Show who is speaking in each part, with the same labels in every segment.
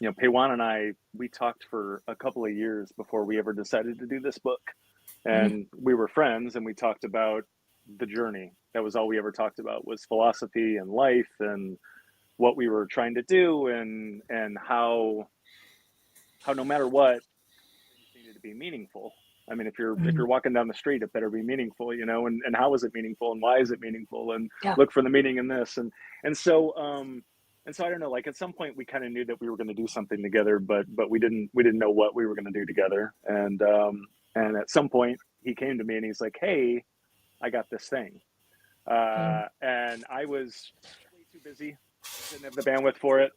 Speaker 1: Peiwan and I, we talked for a couple of years before we ever decided to do this book.
Speaker 2: Mhm.
Speaker 1: And we were friends and we talked about the journey. That was all we ever talked about was philosophy and life and what we were trying to do and how no matter what, things needed to be meaningful. I mean, if you're
Speaker 2: Mhm.
Speaker 1: walking down the street, it better be meaningful, and how is it meaningful and why is it meaningful and
Speaker 2: Yeah.
Speaker 1: look for the meaning in this and so I don't know, like at some point we kind of knew that we were going to do something together, but we didn't know what we were going to do together. And at some point he came to me and he's like, "Hey, I got this thing."
Speaker 2: Mhm.
Speaker 1: And I was way too busy, didn't have the bandwidth for it,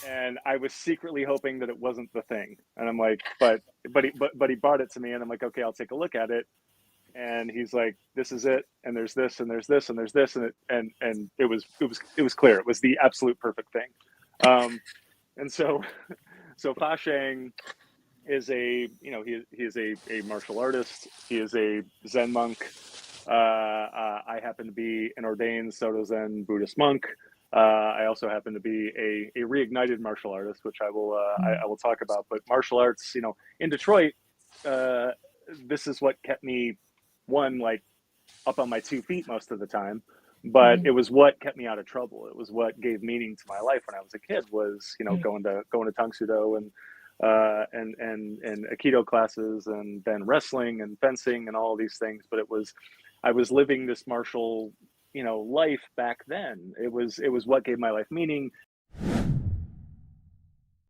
Speaker 1: and I was secretly hoping that it wasn't the thing. And I'm like, but he brought it to me, and I'm like, okay, I'll take a look at it. And he's like, this is it, and there's this, and there's this, and there's this, and it was clear. It was the absolute perfect thing. And so Fa Sheng is he is a martial artist. He is a Zen monk. I happen to be an ordained Soto Zen Buddhist monk. I also happen to be a reignited martial artist, which I
Speaker 2: Mhm.
Speaker 1: will talk about. But martial arts, in Detroit, uh, this is what kept me one like up on my 2 feet most of the time. But it
Speaker 2: Mhm.
Speaker 1: was what kept me out of trouble. It was what gave meaning to my life when I was a kid. Was
Speaker 2: Mhm.
Speaker 1: going to Tang Sudo and Aikido classes, and then wrestling and fencing and all these things. But I was living this martial life back then. It was what gave my life meaning.